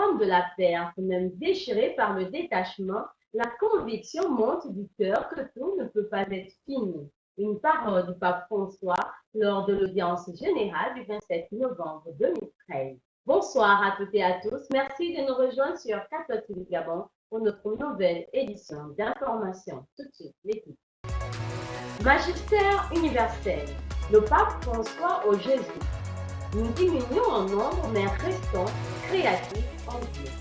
forme de la perte, même déchirée par le détachement, la conviction monte du cœur que tout ne peut pas être fini. Une parole du pape François lors de l'audience générale du 27 novembre 2013. Bonsoir à toutes et à tous. Merci de nous rejoindre sur Catholique du Gabon pour notre nouvelle édition d'information. Tout de suite, l'équipe. Magistère universel. Le pape François aux Jésuites. Nous diminuons en nombre, mais restons créatifs en Dieu.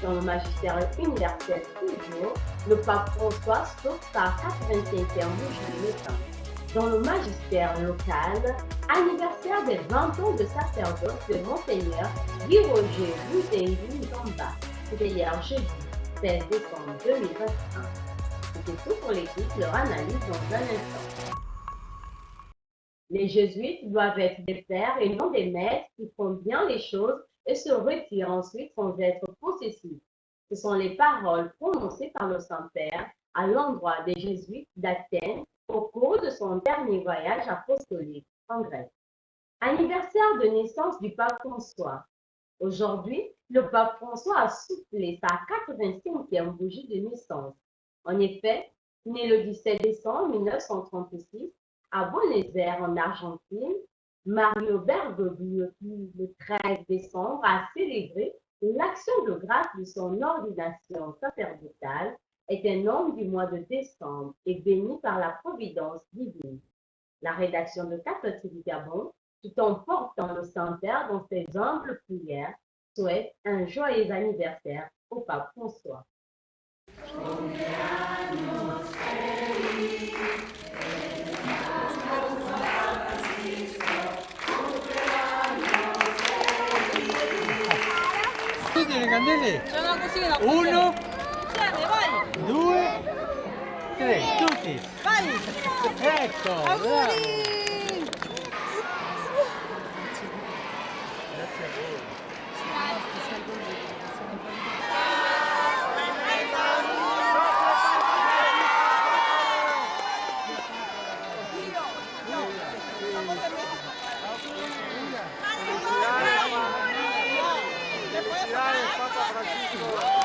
Dans le magistère universel toujours, le pape François saute sa 85e bougie de naissance. Dans le magistère local, anniversaire des 20 ans de sacerdoce de Monseigneur Guy Roger Boudengu Nzamba. C'était hier jeudi 16 décembre 2021. C'était tout pour l'équipe, leur analyse dans un instant. Les jésuites doivent être des pères et non des maîtres qui font bien les choses et se retirent ensuite sans être possessifs. Ce sont les paroles prononcées par le Saint-Père à l'endroit des jésuites d'Athènes au cours de son dernier voyage apostolique en Grèce. Anniversaire de naissance du pape François. Aujourd'hui, le pape François a soufflé sa 85e bougie de naissance. En effet, né le 17 décembre 1936 à Buenos Aires en Argentine, Mario Bergoglio, le 13 décembre, a célébré l'action de grâce de son ordination sacerdotale, est un homme du mois de décembre et béni par la providence divine. La rédaction de Catholique du Gabon, tout en portant le Saint-Père dans ses humbles prières, souhaite un joyeux anniversaire au pape François. Le candele? Uno, due, tre, tutti. Vai! Ecco, Auguri! grazie a voi.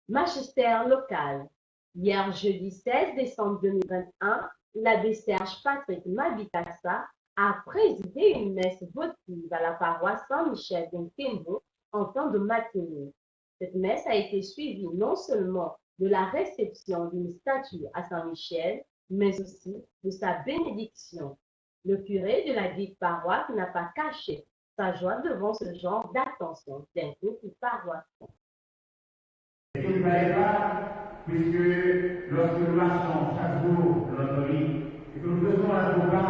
Magistère local. Hier, jeudi 16 décembre 2021, l'abbé Serge Patrick Mabikassa a présidé une messe votive à la paroisse Saint-Michel d'Nkembo en temps de matinée. Cette messe a été suivie non seulement de la réception d'une statue à Saint-Michel, mais aussi de sa bénédiction. Le curé de la dite paroisse n'a pas caché sa joie devant ce genre d'attention d'un couple paroissien. Et que vous n'allez pas, puisque lorsque nous marchons chaque jour de notre vie et que nous faisons un beau pas,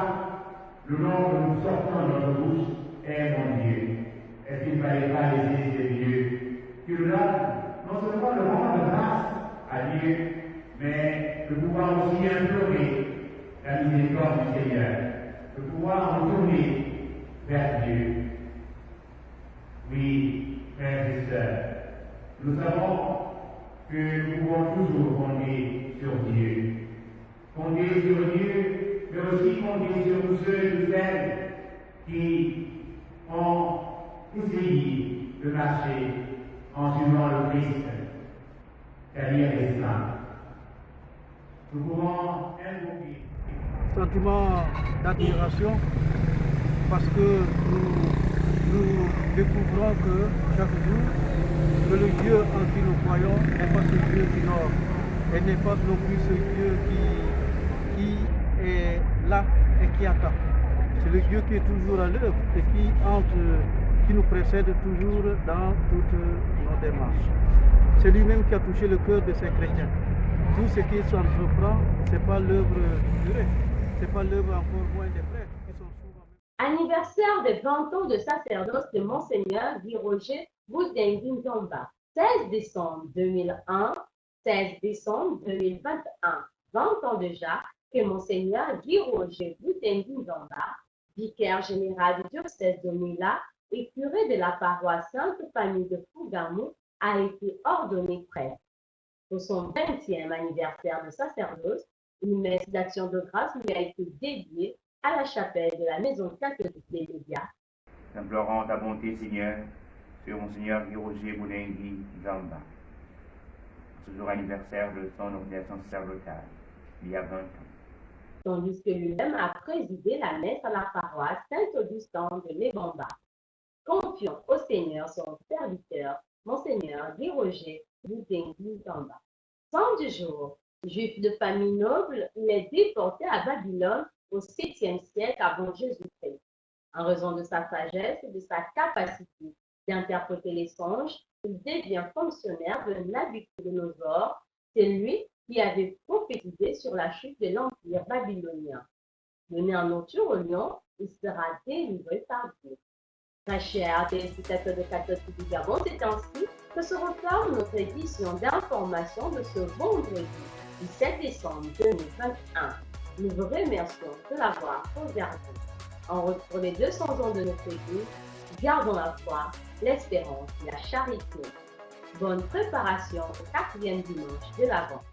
le nom que nous sortons de notre bouche est mon Dieu. Est-ce qu'il ne fallait pas laisser ces dieux qui nous donnent non seulement le moment de grâce à Dieu, mais de pouvoir aussi implorer la miséricorde du Seigneur, de pouvoir retourner vers Dieu. Oui, frères et sœurs, nous savons que nous pouvons toujours compter sur Dieu. Compter sur Dieu, mais aussi compter sur tous ceux et celles qui ont essayé de marcher en suivant le Christ, c'est-à-dire les saints. Nous pouvons invoquer. Sentiment d'admiration parce que nous découvrons que chaque jour, que le Dieu en qui nous croyons n'est pas ce Dieu qui dort et n'est pas non plus ce Dieu qui est là et qui attend. C'est le Dieu qui est toujours à l'œuvre et qui nous précède toujours dans toutes nos démarches. C'est lui-même qui a touché le cœur de ces chrétiens. Tout ce qui s'entreprend, ce n'est pas l'œuvre du curé, ce n'est pas l'œuvre encore moins des prêtres qui sont souvent... Anniversaire des 20 ans de sacerdoce de Monseigneur Guy Roger Boudengu Nzamba. 16 décembre 2001, 16 décembre 2021, 20 ans déjà, que Monseigneur Guy Roger Boutendi Zamba, vicaire général du diocèse de Mila et curé de la paroisse Sainte-Famille de Fougamou, a été ordonné prêtre. Pour son 20e anniversaire de sacerdoce, une messe d'action de grâce lui a été dédiée à la chapelle de la Maison catholique des médias. Implorant ta bonté, Seigneur, sur Monseigneur Guy Roger Boutendi Zamba, ce jour anniversaire de son ordination sacerdotale, il y a 20 ans. Tandis que lui-même a présidé la messe à la paroisse Saint-Augustin de Lébamba. Confions au Seigneur son serviteur, Monseigneur Guy Roger Boutendi Zamba. 100 jours, juif de famille noble, il est déporté à Babylone au 7e siècle avant Jésus-Christ. En raison de sa sagesse et de sa capacité d'interpréter les songes, il devient fonctionnaire de Nabuchodonosor. C'est lui qui avait prophétisé sur la chute de l'Empire babylonien. Donné en nourriture au lion, il sera délivré par Dieu. Très chers téléspectateurs de Catholique du Gabon, c'est ainsi que se referme notre édition d'information de ce vendredi 17 décembre 2021. Nous vous remercions de l'avoir regardé. En route pour les 200 ans de notre Église, gardons la foi, l'espérance et la charité. Bonne préparation au 4e dimanche de l'Avent.